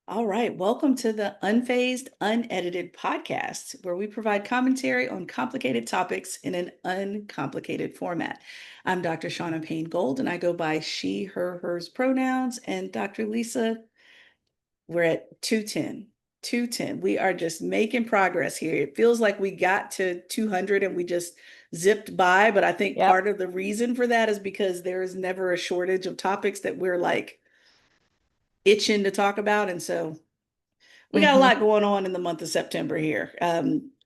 All right, welcome to the Unfazed, Unedited podcast, where we provide commentary on complicated topics in an uncomplicated format. I'm Dr. Shaunna Payne Gold, and I go by she, her, hers pronouns. And Dr. Lisa, we're at 210. 210. We are just making progress here. It feels like we got to 200 and we just zipped by, but I think Yep. part of the reason for that is because there is never a shortage of topics that we're like itching to talk about. And so we got a hmm lot going on in the month of September here.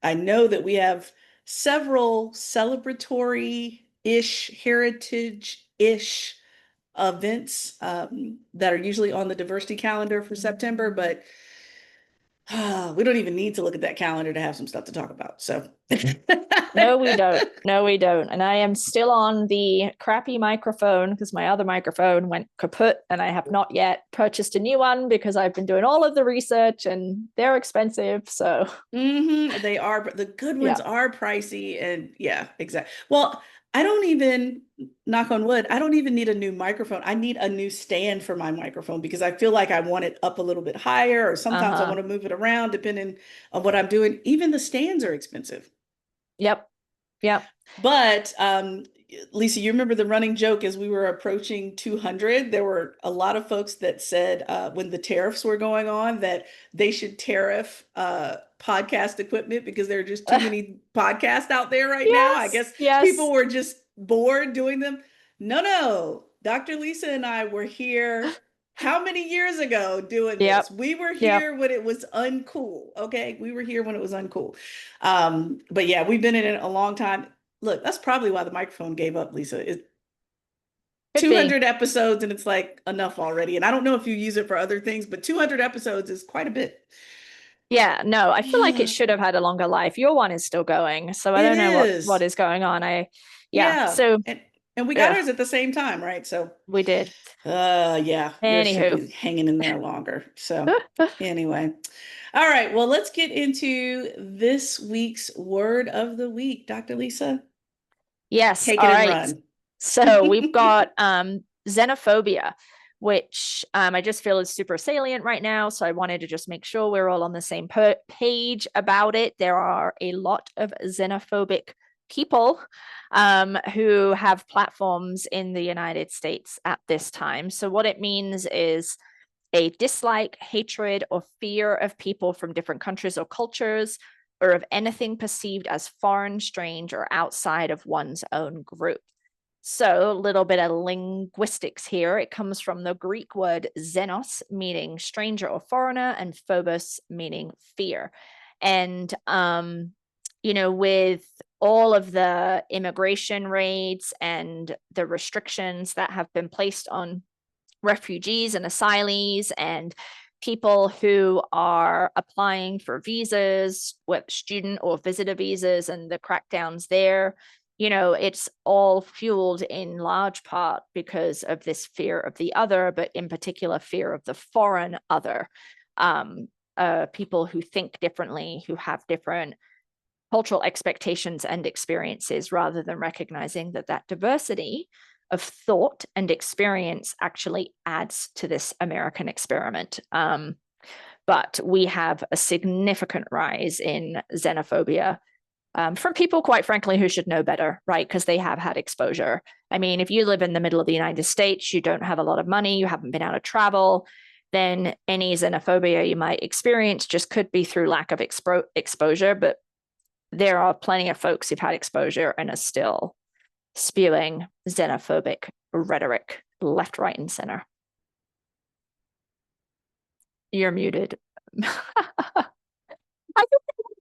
I know that we have several celebratory-ish, heritage-ish events that are usually on the diversity calendar for September, but we don't even need to look at that calendar to have some stuff to talk about. So, No, we don't. No, we don't. And I am still on the crappy microphone because my other microphone went kaput and I have not yet purchased a new one because I've been doing all of the research and they're expensive. So, they are, but the good ones yeah. are pricey. And yeah, exactly. Well, I don't even, knock on wood, I don't even need a new microphone. I need a new stand for my microphone because I feel like I want it up a little bit higher, or sometimes I Uh-huh. want to move it around depending on what I'm doing. Even the stands are expensive. Yep. Yep. But Lisa, you remember the running joke as we were approaching 200, there were a lot of folks that said when the tariffs were going on that they should tariff podcast equipment because there are just too many podcasts out there right now. I Yes. guess people Yes. were just bored doing them. No, no. Dr. Lisa and I were here how many years ago doing Yep. this? We were Yep. here when it was uncool. Okay. We were here when it was uncool. But yeah, we've been in it a long time. Look, that's probably why the microphone gave up, Lisa. It's Could be. 200 episodes and it's like enough already. And I don't know if you use it for other things, but 200 episodes is quite a bit. Yeah, no, I feel like it should have had a longer life. Your one is still going, so I It don't know what is. is going on. Yeah. Yeah. So, And we got yeah, ours at the same time, right? So we did. yeah, yours should Anywho. be hanging in there longer. So anyway. All right, well, let's get into this week's word of the week. Dr. Lisa, Yes. take it All and right. run. So we've got xenophobia, which I just feel is super salient right now. So I wanted to just make sure we're all on the same page about it. There are a lot of xenophobic people who have platforms in the United States at this time. So what it means is a dislike, hatred, or fear of people from different countries or cultures, or of anything perceived as foreign, strange, or outside of one's own group. So, a little bit of linguistics here. It comes from the Greek word xenos, meaning stranger or foreigner, and phobos, meaning fear. And, with all of the immigration raids and the restrictions that have been placed on refugees and asylees and people who are applying for visas with student or visitor visas and the crackdowns there, it's all fueled in large part because of this fear of the other, but in particular fear of the foreign other. People who think differently, who have different cultural expectations and experiences, rather than recognizing that diversity of thought and experience actually adds to this American experiment. But we have a significant rise in xenophobia from people, quite frankly, who should know better, right? Because they have had exposure. I mean, if you live in the middle of the United States, you don't have a lot of money, you haven't been able to travel, then any xenophobia you might experience just could be through lack of exposure. But there are plenty of folks who've had exposure and are still spewing xenophobic rhetoric left, right, and center. You're muted. I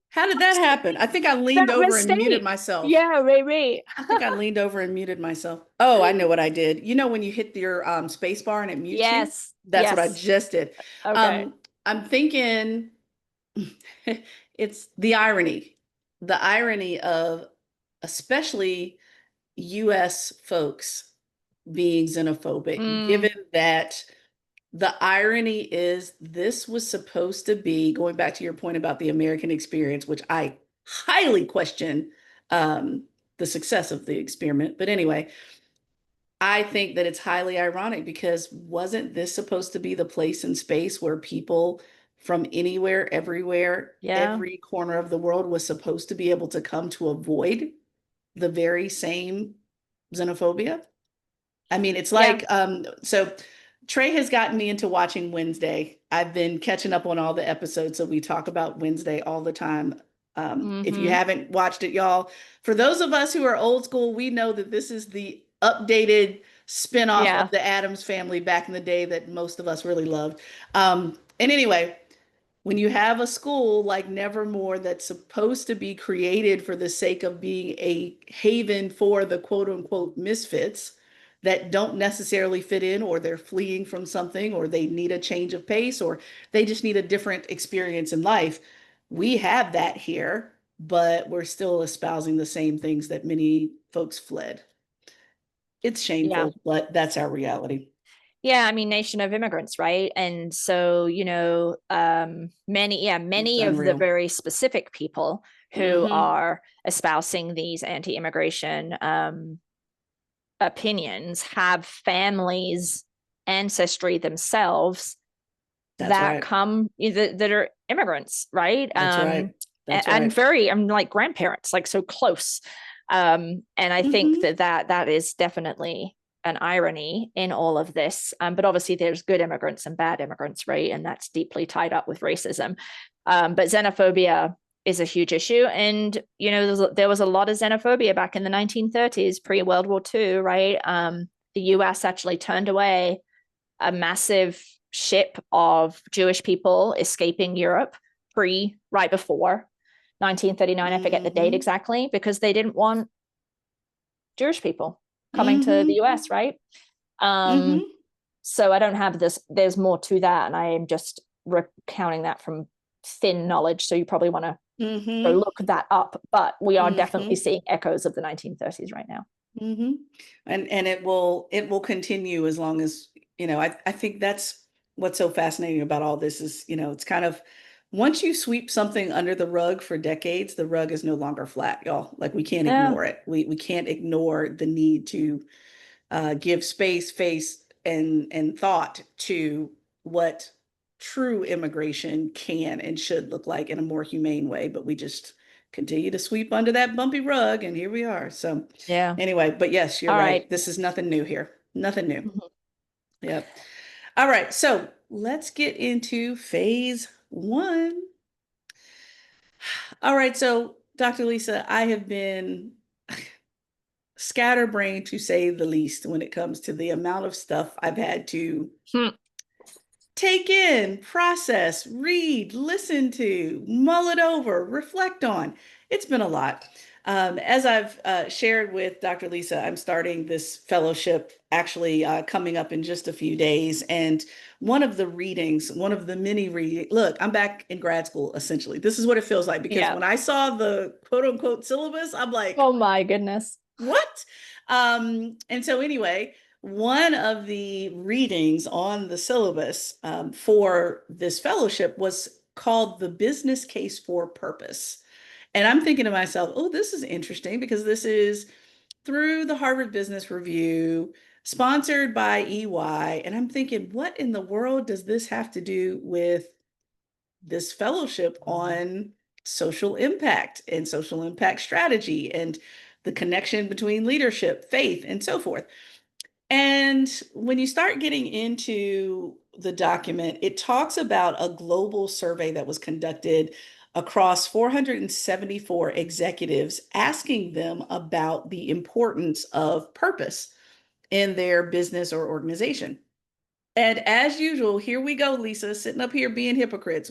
How did that happen? I think I leaned that over and muted mistake. myself. Yeah, maybe. I think I leaned over and muted myself. Oh, I know what I did. You know when you hit your space bar and it mutes you? Yes. That's what I Yes. just did. Okay. I'm thinking it's the irony of especially US folks being xenophobic, Mm, given that the irony is this was supposed to be going back to your point about the American experience, which I highly question um, the success of the experiment. But anyway, I think that it's highly ironic because wasn't this supposed to be the place and space where people from anywhere, everywhere, Yeah. every corner of the world was supposed to be able to come to avoid the very same xenophobia? I mean, it's Yeah. like, so Trey has gotten me into watching Wednesday. I've been catching up on all the episodes, so we talk about Wednesday all the time. If you Mm-hmm. haven't watched it, y'all, for those of us who are old school, we know that this is the updated spinoff of Yeah. the Addams Family back in the day that most of us really loved. And anyway, when you have a school like Nevermore that's supposed to be created for the sake of being a haven for the quote unquote misfits that don't necessarily fit in, or they're fleeing from something, or they need a change of pace, or they just need a different experience in life. We have that here, but we're still espousing the same things that many folks fled. It's Yeah. shameful, but that's our reality. Yeah, I mean, nation of immigrants, right? And so, It's many of the unreal. very specific people who Mm-hmm. are espousing these anti-immigration opinions have families, ancestry themselves That's that right. come that are immigrants, right? That's right. That's And right. very, I'm like grandparents, like so close. And I think Mm-hmm. that is definitely an irony in all of this. But obviously, there's good immigrants and bad immigrants, right? And that's deeply tied up with racism. But xenophobia is a huge issue, and there was a lot of xenophobia back in the 1930s, pre-World War II, right? The U.S. actually turned away a massive ship of Jewish people escaping Europe right before 1939. I forget the date Mm-hmm. exactly, because they didn't want Jewish people coming to the Mm-hmm. US, right? Um, Mm-hmm. so I don't have this, there's more to that, and I am just recounting that from thin knowledge. So you probably want to go Mm-hmm. look that up, but we are definitely Mm-hmm. seeing echoes of the 1930s right now. Mm-hmm. And it will continue as long as, I think that's what's so fascinating about all this is, it's kind of once you sweep something under the rug for decades, the rug is no longer flat, y'all. Like we can't Yeah. ignore it. We can't ignore the need to give space, face, and thought to what true immigration can and should look like in a more humane way. But we just continue to sweep under that bumpy rug, and here we are. So, Yeah. anyway, but yes, you're All right. right. This is nothing new here. Nothing new. Mhm. Yep. All right. So let's get into phase one. All right. So, Dr. Lisa, I have been scatterbrained to say the least when it comes to the amount of stuff I've had to Hmm. take in, process, read, listen to, mull it over, reflect on. It's been a lot. As I've shared with Dr. Lisa, I'm starting this fellowship actually coming up in just a few days. And one of the readings, one of the many readings, look, I'm back in grad school essentially. This is what it feels like because Yeah. when I saw the quote unquote syllabus, I'm like, Oh my goodness. what? And so, anyway, one of the readings on the syllabus for this fellowship was called The Business Case for Purpose. And I'm thinking to myself, oh, this is interesting because this is through the Harvard Business Review, sponsored by EY. And I'm thinking, what in the world does this have to do with this fellowship on social impact and social impact strategy and the connection between leadership, faith, and so forth? And when you start getting into the document, it talks about a global survey that was conducted across 474 executives, asking them about the importance of purpose in their business or organization. And as usual, here we go, Lisa, sitting up here being hypocrites.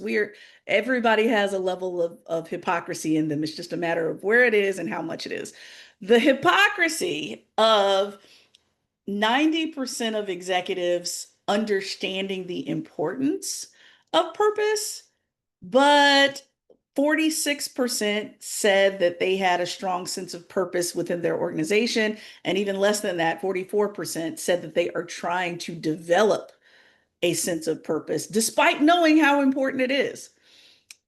Everybody has a level of hypocrisy in them. It's just a matter of where it is and how much it is. The hypocrisy of 90% of executives understanding the importance of purpose, but 46% said that they had a strong sense of purpose within their organization. And even less than that, 44% said that they are trying to develop a sense of purpose, despite knowing how important it is.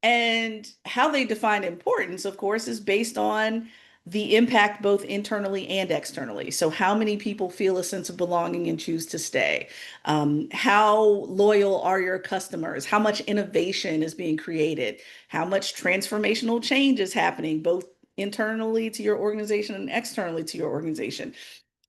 And how they define importance, of course, is based on the impact both internally and externally. So, how many people feel a sense of belonging and choose to stay? How loyal are your customers? How much innovation is being created? How much transformational change is happening, both internally to your organization and externally to your organization?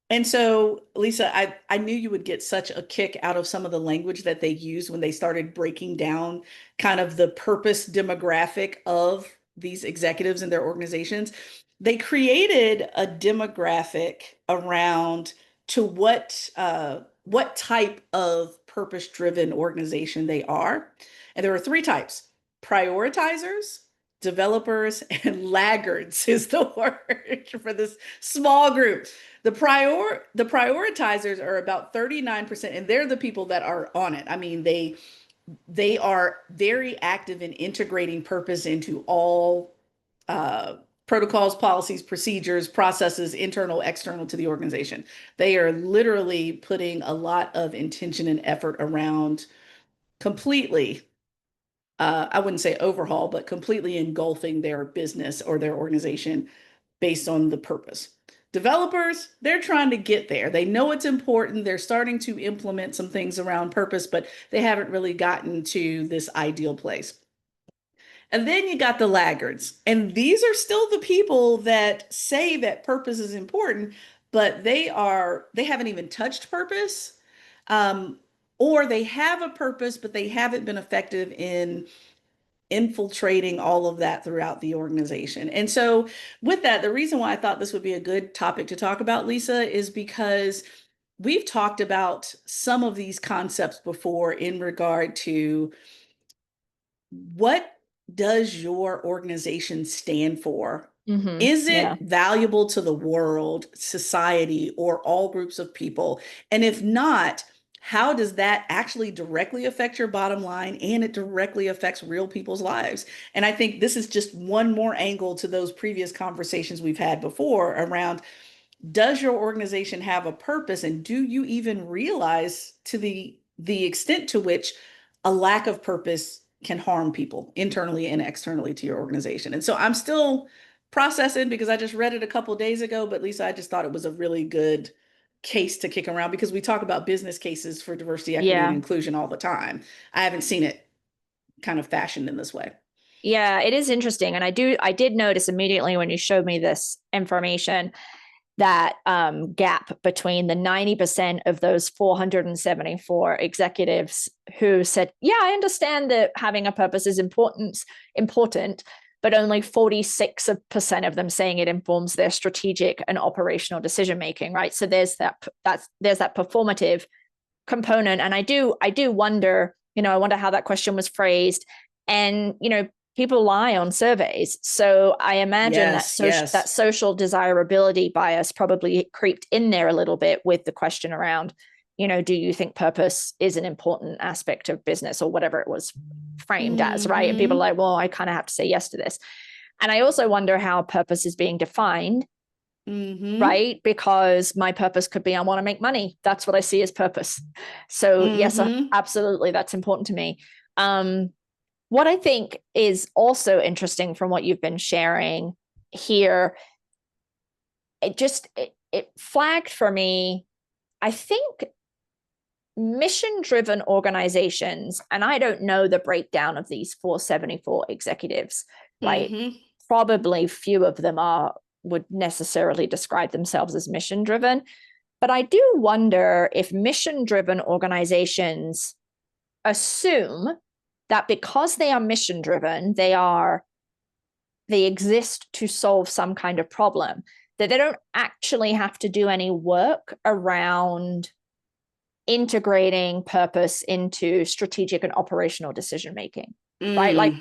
And so, Lisa, I knew you would get such a kick out of some of the language that they used when they started breaking down kind of the purpose demographic of these executives and their organizations. They created a demographic around to what type of purpose-driven organization they are. And there were three types: prioritizers, developers, and laggards is the word for this small group. The prioritizers are about 39%, and they're the people that are on it. I mean, they are very active in integrating purpose into all protocols, policies, procedures, processes, internal, external to the organization. They are literally putting a lot of intention and effort around completely, I wouldn't say overhaul, but completely engulfing their business or their organization based on the purpose. Developers, they're trying to get there. They know it's important. They're starting to implement some things around purpose, but they haven't really gotten to this ideal place. And then you got the laggards. And these are still the people that say that purpose is important, but they haven't even touched purpose. Um, or they have a purpose, but they haven't been effective in infiltrating all of that throughout the organization. And so, with that, the reason why I thought this would be a good topic to talk about, Lisa, is because we've talked about some of these concepts before in regard to what does your organization stand for? Is Yeah. it valuable to the world, society, or all groups of people? And if not, how does that actually directly affect your bottom line, and it directly affects real people's lives? And I think this is just one more angle to those previous conversations we've had before around, does your organization have a purpose, and do you even realize to the extent to which a lack of purpose can harm people internally and externally to your organization? And so I'm still processing because I just read it a couple of days ago, but Lisa, I just thought it was a really good case to kick around because we talk about business cases for diversity, equity, and Yeah. inclusion all the time. I haven't seen it kind of fashioned in this way. Yeah, it is interesting. And I did notice immediately when you showed me this information that gap between the 90% of those 474 executives who said, yeah, I understand that having a purpose is important, but only 46% of them saying it informs their strategic and operational decision making, right? So there's that performative component. And I do wonder, I wonder how that question was phrased. And, people lie on surveys. So I imagine that Yes, yes. social desirability bias probably creeped in there a little bit with the question around, do you think purpose is an important aspect of business, or whatever it was framed as, right? And people are like, well, I kind of have to say yes to this. And I also wonder how purpose is being defined, right? Because my purpose could be, I want to make money. That's what I see as purpose. So yes, absolutely, that's important to me. What I think is also interesting from what you've been sharing here, it flagged for me, I think mission-driven organizations, and I don't know the breakdown of these 474 executives, right? Probably few of them would necessarily describe themselves as mission-driven, but I do wonder if mission-driven organizations assume that because they are mission driven, they exist to solve some kind of problem, that they don't actually have to do any work around integrating purpose into strategic and operational decision making. Right? Like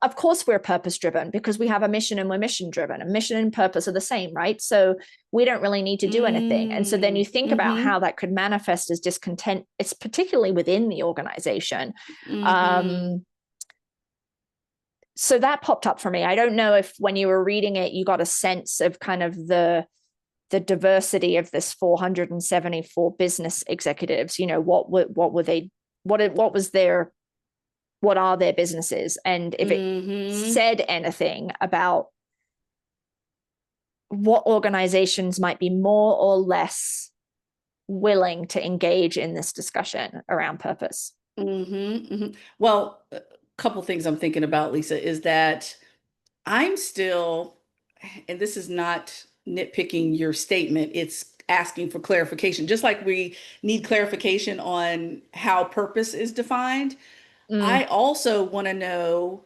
of course we're purpose driven because we have a mission and we're mission driven, and mission and purpose are the same, right? So we don't really need to do anything. And so then you think about how that could manifest as discontent. It's particularly within the organization. So that popped up for me. I don't know if when you were reading it, you got a sense of kind of the diversity of this 474 business executives. What are their businesses, and if it said anything about what organizations might be more or less willing to engage in this discussion around purpose. Well, a couple things I'm thinking about, Lisa, is that I'm still, and this is not nitpicking your statement, it's asking for clarification. Just like we need clarification on how purpose is defined, I Mm, also want to know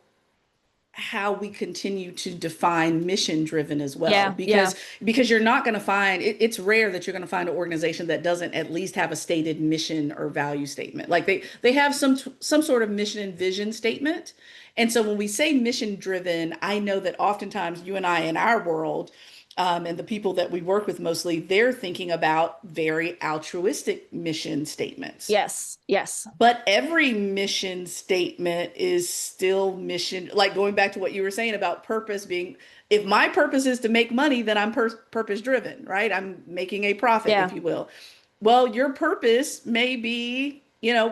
how we continue to define mission driven as well, yeah, yeah, because you're not going to find it's rare that you're going to find an organization that doesn't at least have a stated mission or value statement. Like they have some sort of mission and vision statement. And so when we say mission driven, I know that oftentimes you and I in our world, and the people that we work with mostly, they're thinking about very altruistic mission statements. yes, yes, But every mission statement is still mission, like going back to what you were saying about purpose being, if my purpose is to make money, then I'm purpose driven, right? I'm making a profit, if yeah, you will. Well, your purpose may be,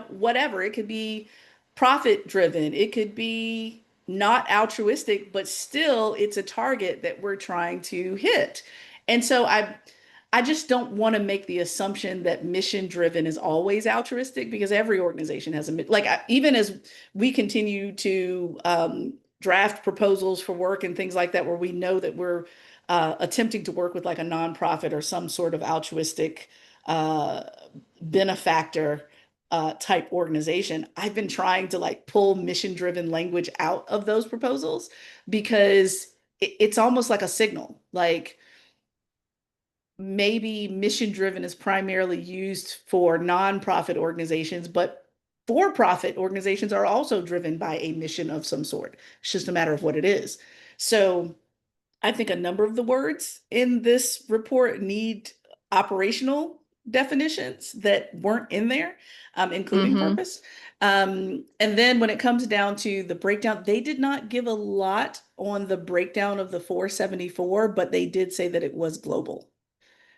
whatever. It could be profit driven, it could be not altruistic, but still it's a target that we're trying to hit. And so I just don't want to make the assumption that mission driven is always altruistic, because every organization has like even as we continue to draft proposals for work and things like that, where we know that we're attempting to work with like a nonprofit or some sort of altruistic uh, benefactor type organization, I've been trying to like pull mission driven language out of those proposals, because it's almost like a signal. Like, maybe mission driven is primarily used for nonprofit organizations, but for profit organizations are also driven by a mission of some sort. It's just a matter of what it is. So I think a number of the words in this report need operational definitions that weren't in there, including mm-hmm. purpose. And then when it comes down to the breakdown, they did not give a lot on the breakdown of the 474, but they did say that it was global.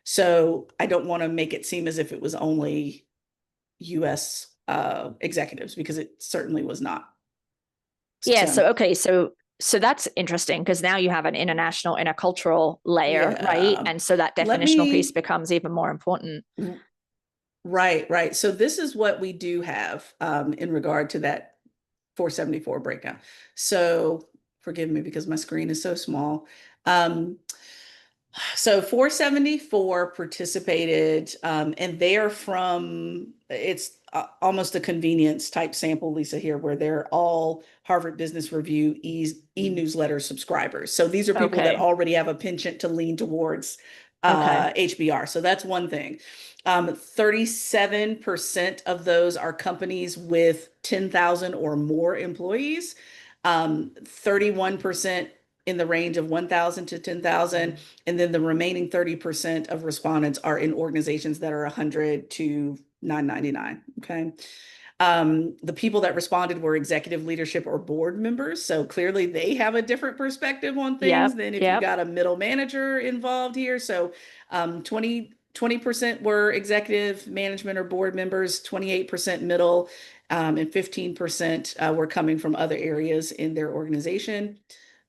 So I don't want to make it seem as if it was only US executives, because it certainly was not. Yeah, So, so that's interesting because now you have an international intercultural layer, right? yeah. And so that Let definitional piece me, becomes even more important. right, right. So this is what we do have in regard to that 474 breakdown. So forgive me because my screen is so small. Um, So 474 participated, and they're from, it's almost a convenience type sample, Lisa, here, where they're all Harvard Business Review e-newsletter subscribers. So these are people that Okay. already have a penchant to lean towards Okay. HBR. So that's one thing. 37% of those are companies with 10,000 or more employees. 31% in the range of 1,000 to 10,000. And then the remaining 30% of respondents are in organizations that are 100 to 999. Okay. The people that responded were executive leadership or board members. So clearly they have a different perspective on things Yep. than if you Yep. got a middle manager involved here. So 20% were executive management or board members, 28% middle, and 15% were coming from other areas in their organization.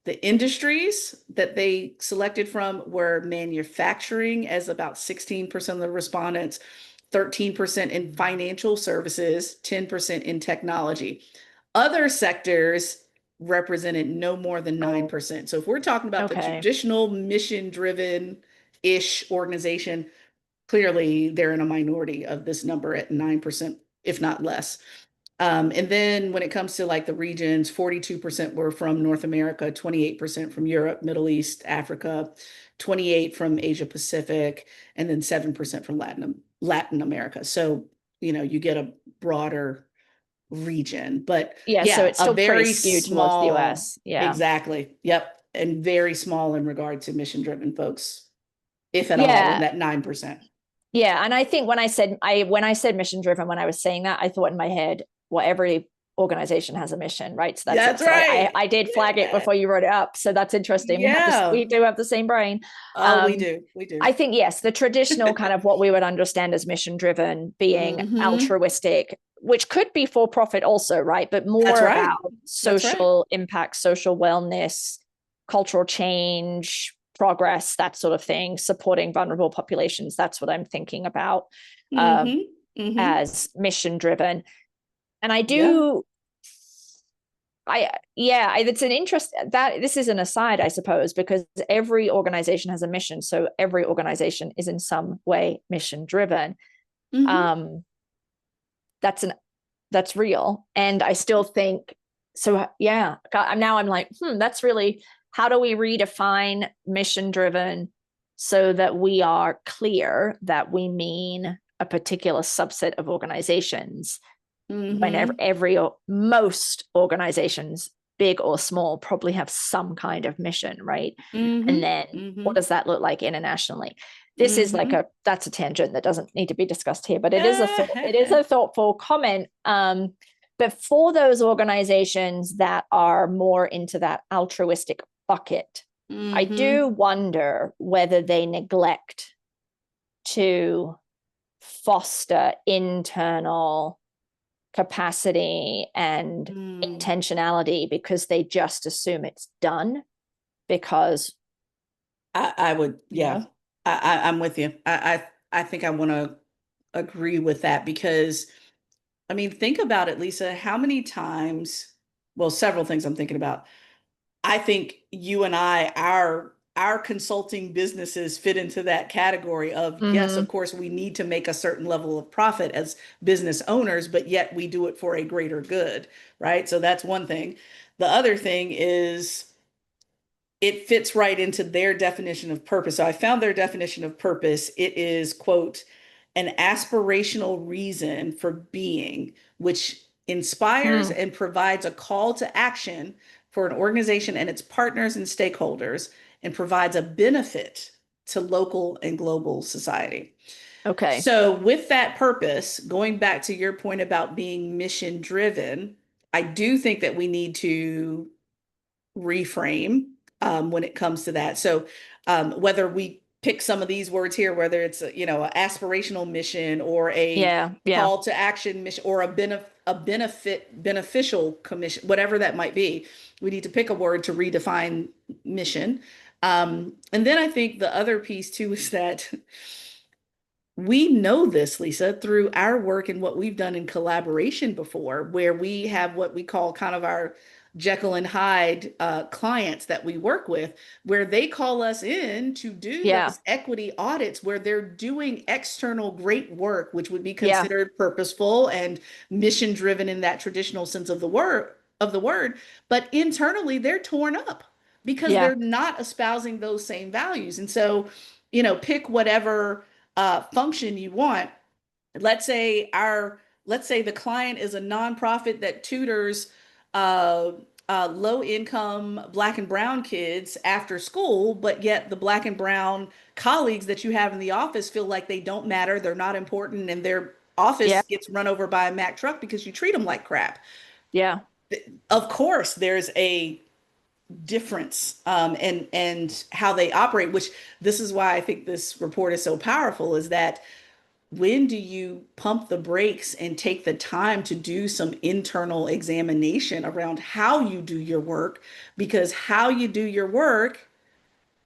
The industries that they selected from were manufacturing, as about 16% of the respondents, 13% in financial services, 10% in technology. Other sectors represented no more than 9%. So if we're talking about the Okay. traditional mission driven ish organization, clearly they're in a minority of this number at 9%, if not less. And then when it comes to like the regions, 42% were from North America, 28% from Europe, Middle East, Africa, 28 from Asia Pacific, and then 7% from Latin America. So, you get a broader region, but Yeah, so yeah, it's a still pretty very skewed towards the small, US. Yeah. exactly. Yep. And very small in regard to mission driven folks, if at all, in Yeah. that 9%. Yeah, and I think when I said mission driven, when I was saying that, I thought in my head, well, every organization has a mission, right? So that's it. That's So I right. I did flag it Yeah. before you wrote it up. So that's interesting. We Yeah. do have the same brain. Oh, we Um, do. We do. I think yes, the traditional kind of what we would understand as mission driven being Hmm. altruistic, which could be for profit also, right? But That's more right. about That's right. social impact, social wellness, cultural change, progress, that sort of thing, supporting vulnerable populations. That's what I'm thinking about Mm-hmm. Mm-hmm. as mission driven. And I Yeah. do, yeah, it's an interest that this is an aside, I suppose, because every organization has a mission. So every organization is in some way mission driven. Mm-hmm. Um, that's real. And I still think so. Yeah. Now I'm like, that's really, how do we redefine mission driven so that we are clear that we mean a particular subset of organizations whenever Mm-hmm. most organizations, big or small, probably have some kind of mission, right? And Mm-hmm. then what Mm-hmm. does that look like internationally? This is like Mm-hmm. that's a tangent that doesn't need to be discussed here, but it is a thoughtful comment. But for those organizations that are more into that altruistic bucket, I Mm-hmm. do wonder whether they neglect to foster internal capacity and Mm. intentionality because they just assume it's done because I would, you yeah. know I'm with you. I think I want to agree with that because I mean, think about it, Lisa. How many times, well, several things I'm thinking about. I think you and our consulting businesses fit into that category of yes, of mm-hmm. course, we need to make a certain level of profit as business owners, but yet we do it for a greater good, right? So that's one thing. The other thing is it fits right into their definition of purpose. So I found their definition of purpose. It is, quote, an aspirational reason for being, which inspires Mm. and provides a call to action for an organization and its partners and stakeholders and provides a benefit to local and global society. Okay. So, with that purpose, going back to your point about being mission driven, I do think that we need to reframe when it comes to that. So whether we pick some of these words here, whether it's an aspirational mission or a Yeah, yeah, call to action mission or a beneficial commission, whatever that might be, we need to pick a word to redefine mission. And then I think the other piece too is that we know this, Lisa, through our work and what we've done in collaboration before, where we have what we call kind of our Jekyll and Hyde clients that we work with, where they call us in to do yeah, those equity audits where they're doing external great work, which would be yeah, considered purposeful and mission driven in that traditional sense of the word, but internally they're torn up because yeah, they're not espousing those same values. And so, pick whatever function you want. Let's say the client is a nonprofit that tutors uh, low income black and brown kids after school, but yet the black and brown colleagues that you have in the office feel like they don't matter, they're not important, and their yeah, office gets run over by a Mack truck because you treat them like crap. yeah. Of course, there's a difference and how they operate, which this is why I think this report is so powerful, is that when do you pump the brakes and take the time to do some internal examination around how you do your work? Because how you do your work,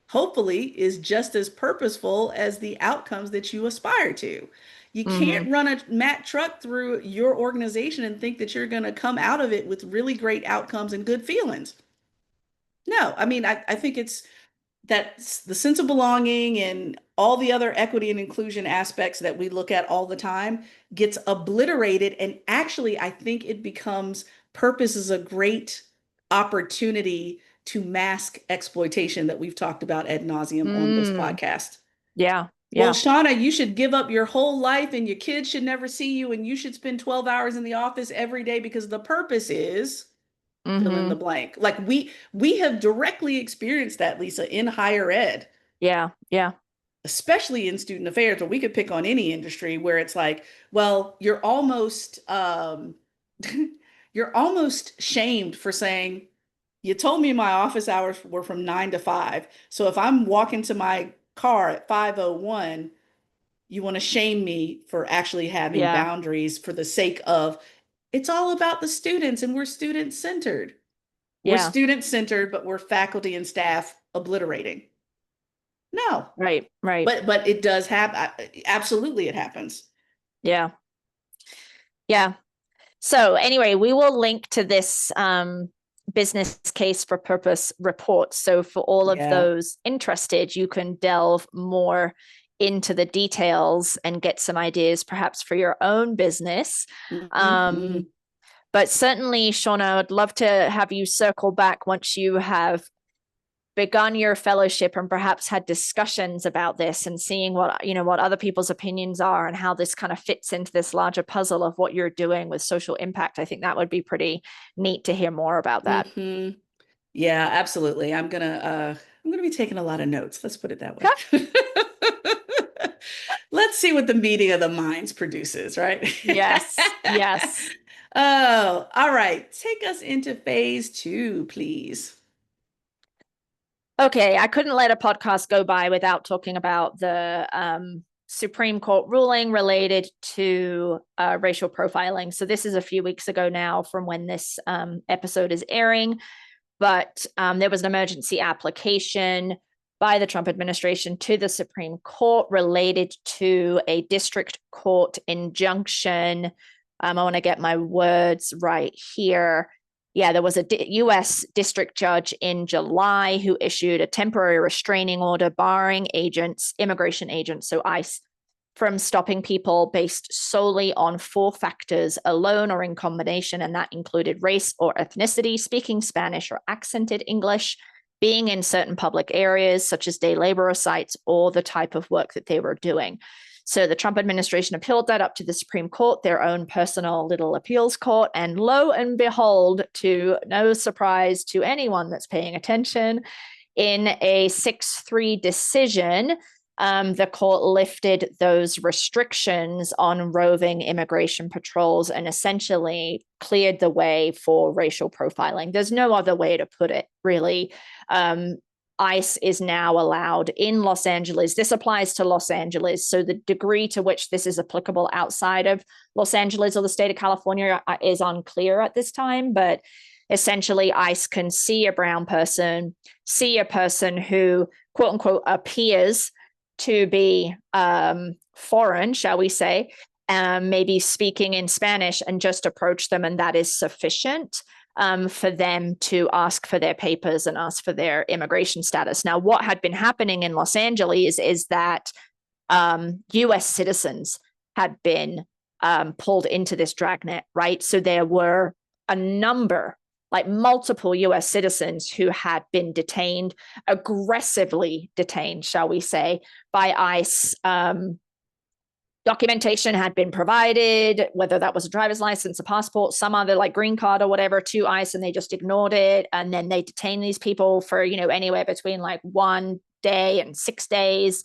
hopefully, is just as purposeful as the outcomes that you aspire to. You Mm-hmm. can't run a Mack truck through your organization and think that you're going to come out of it with really great outcomes and good feelings. No, I mean, I think it's that's the sense of belonging and all the other equity and inclusion aspects that we look at all the time gets obliterated. And actually, I think it becomes purpose is a great opportunity to mask exploitation that we've talked about ad nauseum on this Mm, podcast. yeah, Well, yeah. Shaunna, you should give up your whole life and your kids should never see you, and you should spend 12 hours in the office every day because the purpose is fill in the Mm-hmm. blank. Like we have directly experienced that, Lisa, in higher ed, Yeah, yeah, especially in student affairs, or we could pick on any industry where it's like, well, you're almost shamed for saying, you told me my office hours were from 9 to 5. So if I'm walking to my car at 5:01, you want to shame me for actually having yeah, boundaries for the sake of it's all about the students and we're student centered. We're yeah. student centered, but we're faculty and staff obliterating. No, Right, right. but it does happen. Absolutely, it happens. Yeah. Yeah. So anyway, we will link to this business case for purpose report. So for all of Yeah. those interested, you can delve more into the details and get some ideas perhaps for your own business. Mm-hmm. But certainly, Shaunna, I'd love to have you circle back once you have begun your fellowship and perhaps had discussions about this and seeing what other people's opinions are and how this kind of fits into this larger puzzle of what you're doing with social impact. I think that would be pretty neat to hear more about that. Mm-hmm. Yeah, absolutely. I'm gonna be taking a lot of notes. Let's put it that way. Okay. Let's see what the meeting of the minds produces, right? Yes, yes. Oh, all right. Take us into phase two, please. Okay, I couldn't let a podcast go by without talking about the Supreme Court ruling related to racial profiling. So this is a few weeks ago now from when this episode is airing, but there was an emergency application by the Trump administration to the Supreme Court related to a district court injunction. I want to get my words right here. Yeah, there was a U.S. district judge in July who issued a temporary restraining order barring agents, immigration agents, so ICE, from stopping people based solely on 4 factors alone or in combination, and that included race or ethnicity, speaking Spanish or accented English, being in certain public areas such as day laborer sites, or the type of work that they were doing. So the Trump administration appealed that up to the Supreme Court, their own personal little appeals court. And lo and behold, to no surprise to anyone that's paying attention, in a 6-3 decision, the court lifted those restrictions on roving immigration patrols and essentially cleared the way for racial profiling. There's no other way to put it, really. ICE is now allowed in Los Angeles. This applies to Los Angeles. So the degree to which this is applicable outside of Los Angeles or the state of California is unclear at this time. But essentially, ICE can see a brown person, see a person who, quote unquote, appears to be foreign, shall we say, maybe speaking in Spanish, and just approach them. And that is sufficient for them to ask for their papers and ask for their immigration status. Now, what had been happening in Los Angeles is that US citizens had been pulled into this dragnet, right? So there were a number, like multiple US citizens who had been detained, aggressively detained, shall we say, by ICE. Documentation had been provided, whether that was a driver's license, a passport, some other like green card or whatever, to ICE, and they just ignored it. And then they detained these people for, anywhere between like 1 day and 6 days.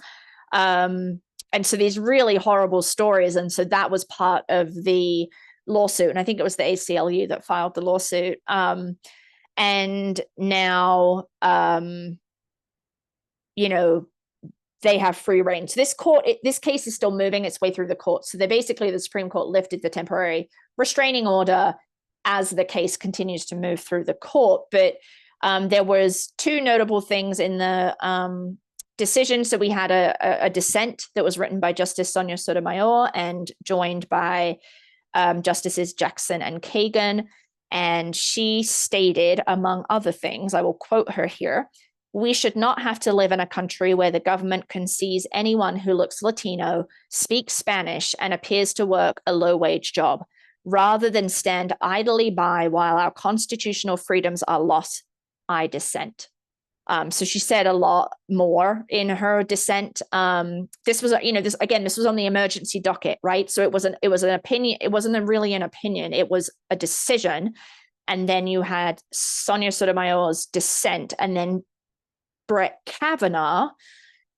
And so these really horrible stories. And so that was part of the lawsuit. And I think it was the ACLU that filed the lawsuit. And now, they have free reign. So this case is still moving its way through the courts. So the Supreme Court lifted the temporary restraining order as the case continues to move through the court. But there was 2 notable things in the decision. So we had a dissent that was written by Justice Sonia Sotomayor and joined by Justices Jackson and Kagan. And she stated, among other things, I will quote her here: "We should not have to live in a country where the government can seize anyone who looks Latino, speaks Spanish, and appears to work a low-wage job, rather than stand idly by while our constitutional freedoms are lost. I dissent." So she said a lot more in her dissent. This was, this was on the emergency docket, right? So it was an opinion. It wasn't really an opinion. It was a decision. And then you had Sonia Sotomayor's dissent, and then Brett Kavanaugh,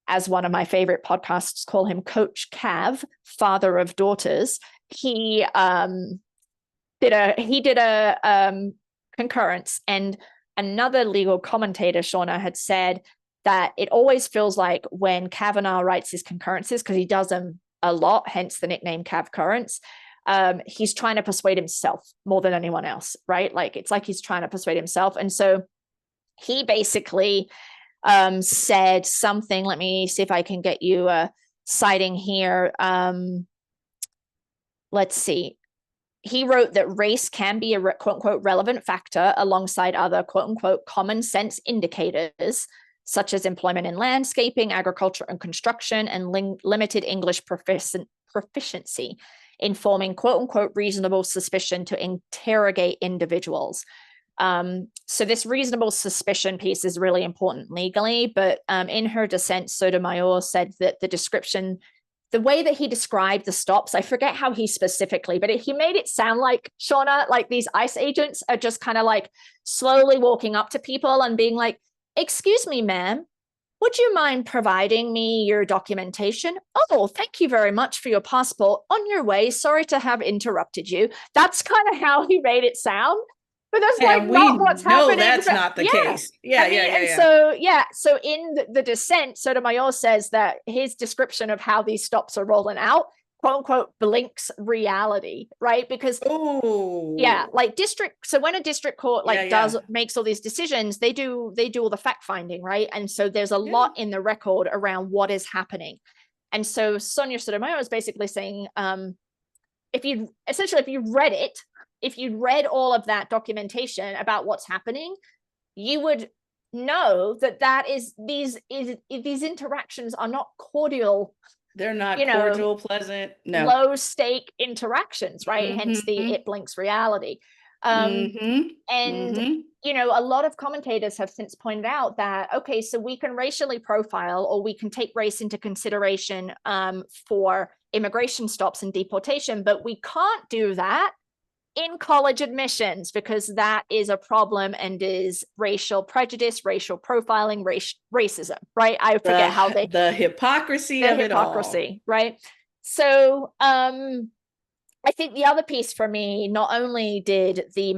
as one of my favorite podcasts call him, Coach Cav, father of daughters. He did a concurrence, and another legal commentator, Shaunna, had said that it always feels like when Kavanaugh writes his concurrences, because he does them a lot, hence the nickname Cavcurrence, he's trying to persuade himself more than anyone else, right? Like it's like he's trying to persuade himself. And so he basically said something. Let me see if I can get you a citing here. Let's see. He wrote that race can be a quote unquote relevant factor alongside other quote unquote common sense indicators, such as employment in landscaping, agriculture, and construction, and limited English proficiency, in forming quote unquote reasonable suspicion to interrogate individuals. So this reasonable suspicion piece is really important legally, but in her dissent, Sotomayor said that the description, the way that he described the stops, I forget how he specifically, but he made it sound like, Shaunna, like these ICE agents are just kind of like slowly walking up to people and being like, excuse me, ma'am, would you mind providing me your documentation? Oh, thank you very much for your passport. On your way. Sorry to have interrupted you. That's kind of how he made it sound. But that's like And not we what's know happening. that's not the Yeah. case. Yeah, I mean, yeah, yeah, and yeah. so in the dissent, Sotomayor says that his description of how these stops are rolling out, quote unquote, blinks reality, right? Because yeah, Oh, like district, so when a district court yeah, like yeah, makes all these decisions, they do all the fact finding, right? And so there's a yeah. lot in the record around what is happening. And so Sonia Sotomayor is basically saying, if you read it, if you'd read all of that documentation about what's happening, you would know that these interactions are not cordial, They're not you know, cordial, pleasant. No. low stake interactions, right? Hence the Mm-hmm. it blinks reality. Um, Mm-hmm. and Mm-hmm. a lot of commentators have since pointed out that, okay, so we can racially profile, or we can take race into consideration for immigration stops and deportation, but we can't do that in college admissions, because that is a problem and is racial prejudice, racial profiling, racism, right? I forget how The hypocrisy the of it all. hypocrisy, right? So I think the other piece for me, not only did the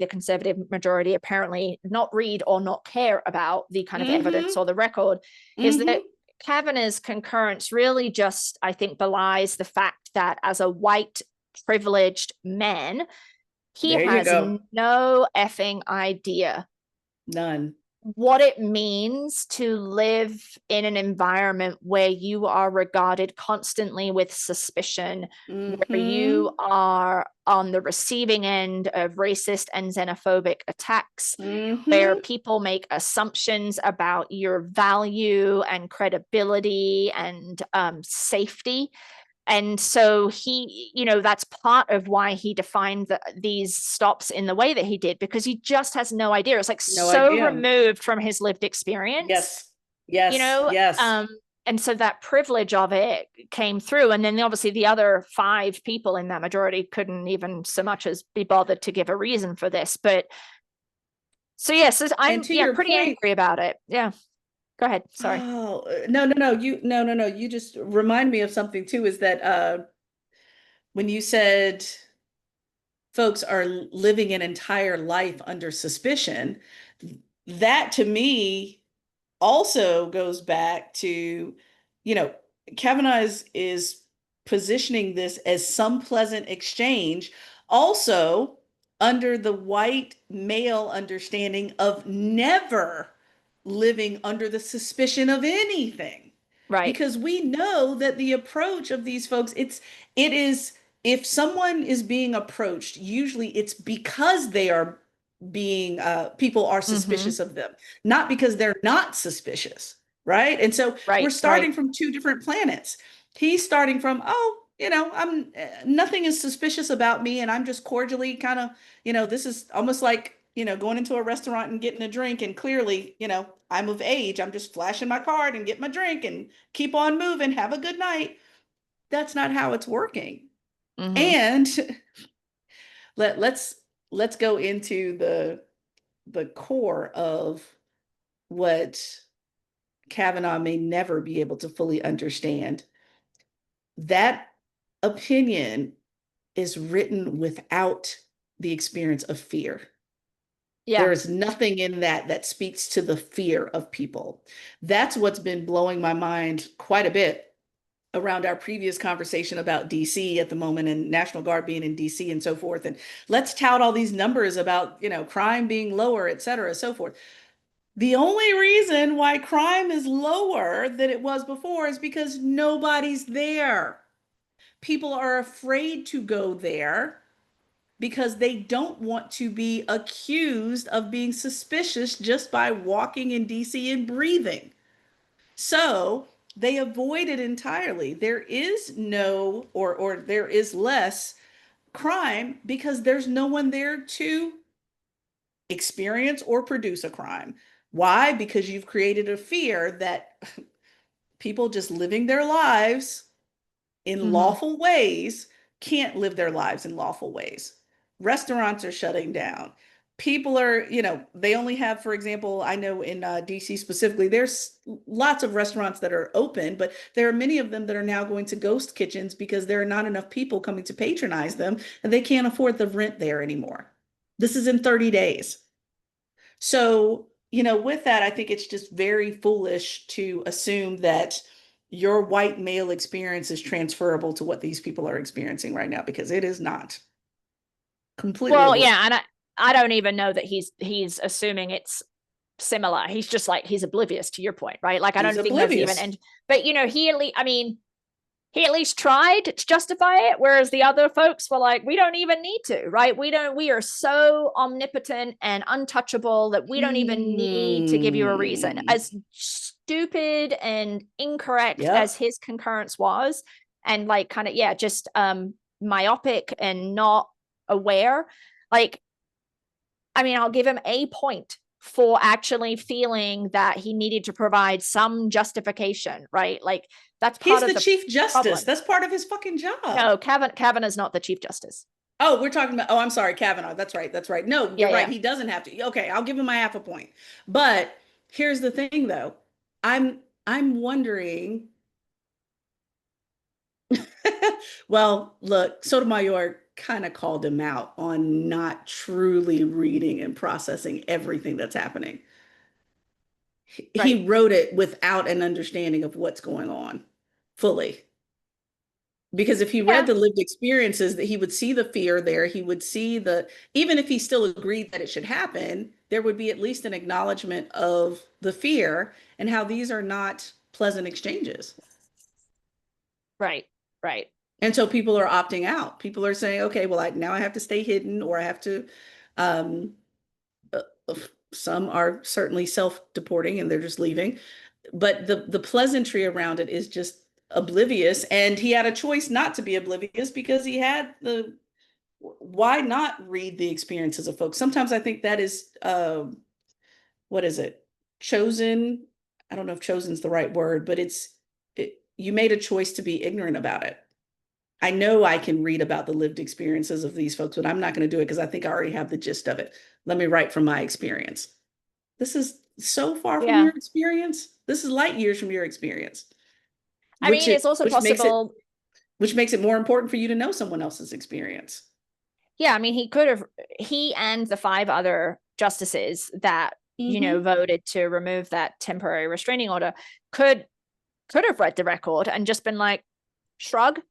conservative majority, apparently not read or not care about the kind of evidence Mm-hmm. or the record, is that Mm-hmm. Kavanaugh's concurrence really just, I think, belies the fact that as a white privileged man, he There you has go. no effing idea None. what it means to live in an environment where you are regarded constantly with suspicion, where Mm-hmm. you are on the receiving end of racist and xenophobic attacks, where Mm-hmm. people make assumptions about your value and credibility and safety. And so that's part of why he defined these stops in the way that he did, because he just has no idea. It's like No so idea. removed from his lived experience, Yes. you Yes. know Yes. um and so that privilege of it came through, and then obviously the other 5 people in that majority couldn't even so much as be bothered to give a reason for this. But so yes, And I'm to your pretty point, angry about it. Yeah, go ahead, sorry. oh, no, no, no, no, you just remind me of something too, is that when you said folks are living an entire life under suspicion, that to me also goes back to, you know, Kavanaugh is positioning this as some pleasant exchange, also under the white male understanding of never living under the suspicion of anything. Right. Because we know that the approach of these folks, it is, if someone is being approached, usually it's because they are being people are Mm-hmm. suspicious of them, not because they're not suspicious, right? And so we're Right, starting right. from two different planets. He's starting from, oh, I'm nothing is suspicious about me, and I'm just cordially kind of, this is almost like, going into a restaurant and getting a drink, and clearly, I'm of age. I'm just flashing my card and get my drink and keep on moving. Have a good night. That's not how it's working. Mm-hmm. And let's go into the core of what Kavanaugh may never be able to fully understand. That opinion is written without the experience of fear. Yeah. There is nothing in that speaks to the fear of people. That's what's been blowing my mind quite a bit around our previous conversation about DC at the moment, and National Guard being in DC and so forth. And let's tout all these numbers about, crime being lower, et cetera, so forth. The only reason why crime is lower than it was before is because nobody's there. People are afraid to go there because they don't want to be accused of being suspicious just by walking in DC and breathing. So they avoid it entirely. There is no, or there is less crime because there's no one there to experience or produce a crime. Why? Because you've created a fear that people just living their lives in Mhm. lawful ways can't live their lives in lawful ways. Restaurants are shutting down. People are, they only have, for example, I know in DC specifically, there's lots of restaurants that are open, but there are many of them that are now going to ghost kitchens because there are not enough people coming to patronize them and they can't afford the rent there anymore. This is in 30 days. So, with that, I think it's just very foolish to assume that your white male experience is transferable to what these people are experiencing right now because it is not. Completely Well, avoid. yeah, and I don't even know that he's assuming it's similar. He's just like he's oblivious to your point, right? Like I He's don't think there's even oblivious. and but he at least, I mean, he at least tried to justify it, whereas the other folks were like, we don't even need to, right? We are so omnipotent and untouchable that we don't even need to give you a reason. Hmm. As stupid and incorrect as Yep. his concurrence was, and like kind of, yeah, just myopic and not aware, like, I mean, I'll give him a point for actually feeling that he needed to provide some justification, right? Like that's part He's of the the chief justice. problem. That's part of his fucking job. No, Kavanaugh is not the chief justice. Oh, we're talking about, oh, I'm sorry, Kavanaugh. That's right. That's right. No, Yeah, you're right. yeah. He doesn't have to. Okay, I'll give him my half a point. But here's the thing though. I'm wondering. Well, look, Sotomayor kind of called him out on not truly reading and processing everything that's happening. Right. He wrote it without an understanding of what's going on fully. Because if he read Yeah. the lived experiences, that he would see the fear there, he would see even if he still agreed that it should happen, there would be at least an acknowledgement of the fear and how these are not pleasant exchanges. Right. Right. And so people are opting out. People are saying, okay, well, now I have to stay hidden or I have to, um, uh, some are certainly self-deporting and they're just leaving. But the pleasantry around it is just oblivious. And he had a choice not to be oblivious because he had why not read the experiences of folks? Sometimes I think that is, what is it? Chosen. I don't know if chosen's the right word, but you made a choice to be ignorant about it. I know I can read about the lived experiences of these folks, but I'm not going to do it because I think I already have the gist of it. Let me write from my experience. This is so far from Yeah. your experience. This is light years from your experience, I which mean, it it's also which makes it possible. which makes it more important for you to know someone else's experience. Yeah. I mean, he and the five other justices that, Mm-hmm. voted to remove that temporary restraining order could could have read the record and just been like, shrug,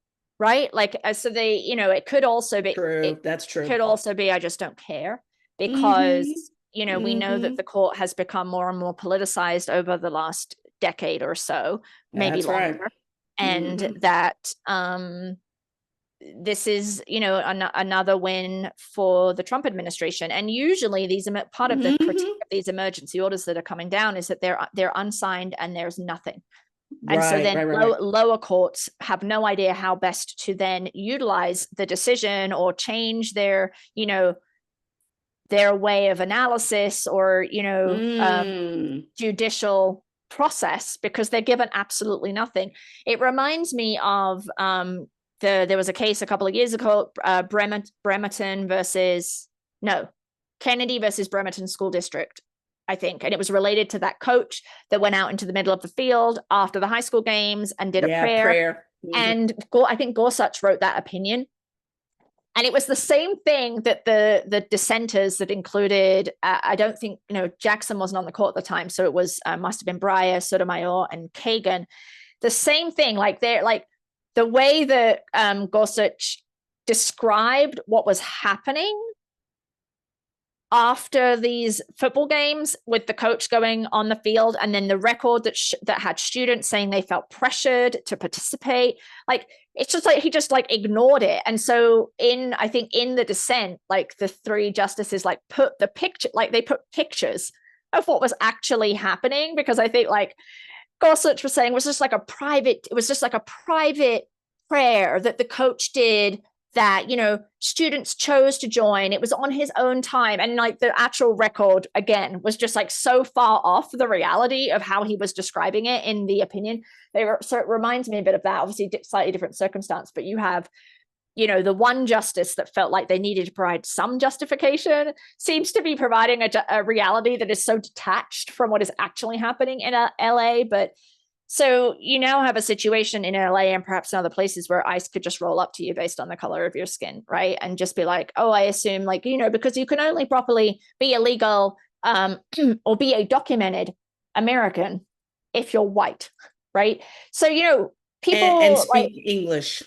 right? Like, so they, it could also be, True. That's true. I just don't care Mm-hmm. because, we know that Mm-hmm. the court has become more and more politicized over the last decade or so, maybe That's right. longer. And Mm-hmm. that, this is, another win for the Trump administration. And usually these part of the critique Mm-hmm. of these emergency orders that are coming down is that they're unsigned and there's nothing. And so Right, then right, right, right. lower courts have no idea how best to then utilize the decision or change their way of analysis or, Mm. judicial process because they're given absolutely nothing. It reminds me of there was a case a couple of years ago, Bremerton versus no Kennedy versus Bremerton School District, I think, and it was related to that coach that went out into the middle of the field after the high school games and did a Yeah, prayer. prayer. Mm-hmm. And I think Gorsuch wrote that opinion, and it was the same thing that the dissenters that included, I don't think, Jackson wasn't on the court at the time, so it was must have been Breyer, Sotomayor, and Kagan. The same thing, like they're like the way that Gorsuch described what was happening after these football games with the coach going on the field, and then the record that had students saying they felt pressured to participate. Like, it's just like he just like ignored it. And so I think in the dissent, like the three justices like put the picture, like they put pictures of what was actually happening, because I think like Gorsuch was saying it was just like a private prayer that the coach did, that, you know, students chose to join. It was on his own time. And like the actual record, again, was just like so far off the reality of how he was describing it in the opinion. So it reminds me a bit of that, obviously slightly different circumstance, but you have, you know, the one justice that felt like they needed to provide some justification seems to be providing a reality that is so detached from what is actually happening in LA. But so you now have a situation in LA and perhaps in other places where ICE could just roll up to you based on the color of your skin, right? And just be like, oh, I assume, like, you know, because you can only properly be a legal or be a documented American if you're white, right? So, you know, people and like, speak English.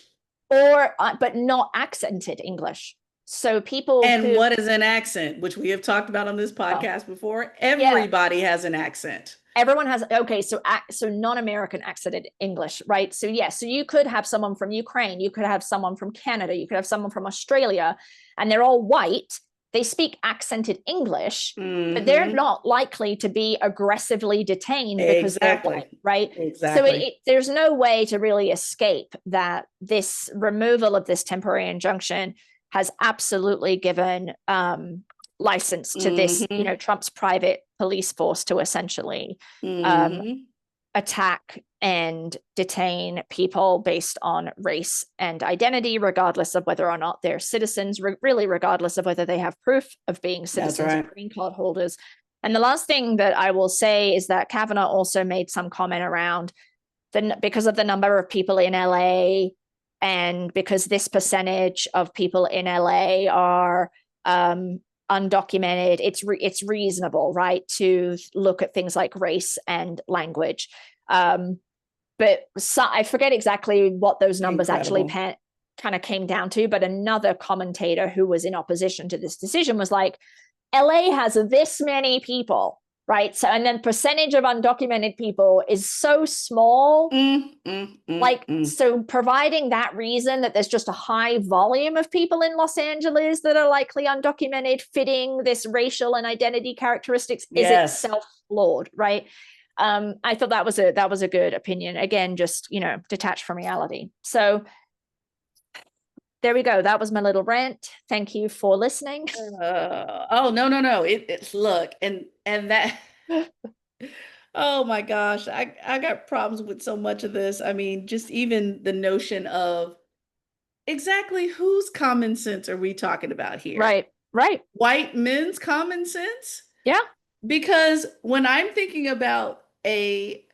or but not accented English. So people And who, what is an accent, which we have talked about on this well, podcast before? yeah, Everybody has an accent. everyone has, okay, so non-American accented English, right? So yeah, so you could have someone from Ukraine, you could have someone from Canada, you could have someone from Australia, and they're all white. They speak accented English, but they're Mm-hmm. not likely to be aggressively detained because they're white, Exactly. right? So Exactly. there's no way to really escape that this removal of this temporary injunction has absolutely given license to this, you Mm-hmm. know, Trump's private police force to essentially um, Mm-hmm. attack and detain people based on race and identity, regardless of whether or not they're citizens, really regardless of whether they have proof of being That's citizens or right. green card holders. And the last thing that I will say is that Kavanaugh also made some comment around because of the number of people in LA, and because this percentage of people in LA are undocumented, it's reasonable, right, to look at things like race and language. But I forget exactly what those numbers actually Incredible. kind of came down to. But another commentator who was in opposition to this decision was like, LA has this many people, right? So, and then percentage of undocumented people is so small. Mm, mm, mm, Like, mm. so providing that reason that there's just a high volume of people in Los Angeles that are likely undocumented, fitting this racial and identity characteristics, is Yes. itself flawed, right? I thought that was a good opinion. Again, just, you know, detached from reality. So there we go. That was my little rant. Thank you for listening. Oh, no, no, no. It's look, and that oh my gosh, I got problems with so much of this. I mean, just even the notion of exactly whose common sense are we talking about here? Right, right. White men's common sense? Yeah. Because when I'm thinking about a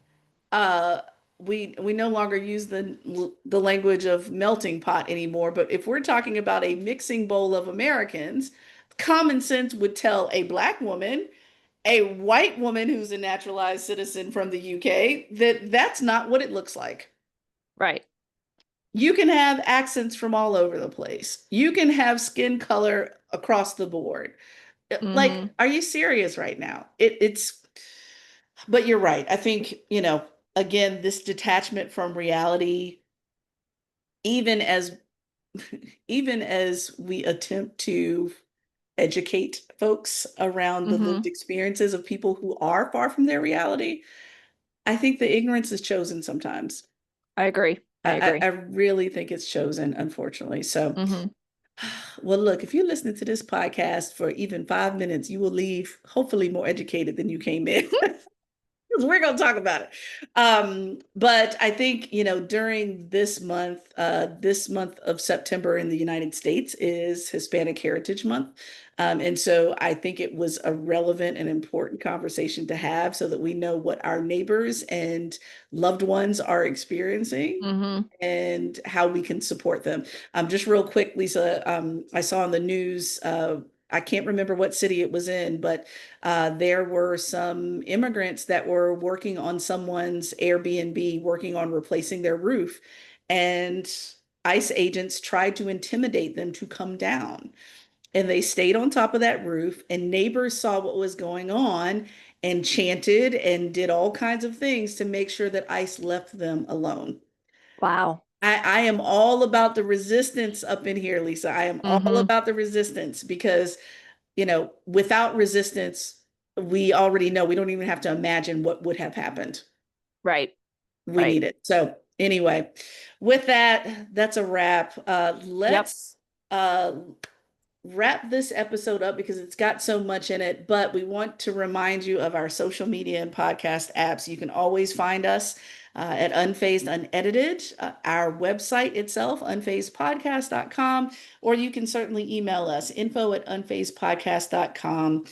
uh we no longer use the language of melting pot anymore, but if we're talking about a mixing bowl of Americans, common sense would tell a black woman, a white woman who's a naturalized citizen from the UK, that that's not what it looks like. Right. You can have accents from all over the place. You can have skin color across the board. Like, Mm-hmm. are you serious right now? It's, but you're right. I think, again, this detachment from reality, even as even as we attempt to educate folks around the lived Mm-hmm. experiences of people who are far from their reality, I think the ignorance is chosen sometimes. I agree. I I agree. really think it's chosen, unfortunately. So, Mm-hmm. well, look, if you're listening to this podcast for even 5 minutes, you will leave hopefully more educated than you came in. We're going to talk about it. But I think, during this month of September in the United States is Hispanic Heritage Month. And so I think it was a relevant and important conversation to have so that we know what our neighbors and loved ones are experiencing Mm-hmm. and how we can support them. Just real quick, Lisa, I saw on the news, I can't remember what city it was in, but there were some immigrants that were working on someone's Airbnb, working on replacing their roof. And ICE agents tried to intimidate them to come down. and they stayed on top of that roof, and neighbors saw what was going on and chanted and did all kinds of things to make sure that ICE left them alone. Wow. I am all about the resistance up in here, Lisa. I am all Mm-hmm. about the resistance because, without resistance, we already know we don't even have to imagine what would have happened. Right. We Right. need it. So, anyway, with that, that's a wrap. Yep. Let's uh, wrap this episode up because it's got so much in it, but we want to remind you of our social media and podcast apps. You can always find us at Unfazed Unedited, our website itself, unfazedpodcast.com, or you can certainly email us, info@unfazedpodcast.com.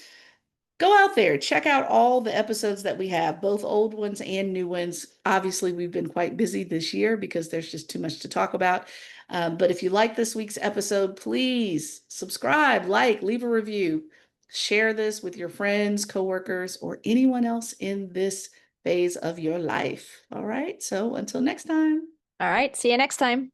Go out there, check out all the episodes that we have, both old ones and new ones. Obviously, we've been quite busy this year because there's just too much to talk about. But if you like this week's episode, please subscribe, like, leave a review, share this with your friends, coworkers, or anyone else in this phase of your life. All right. So until next time. All right. See you next time.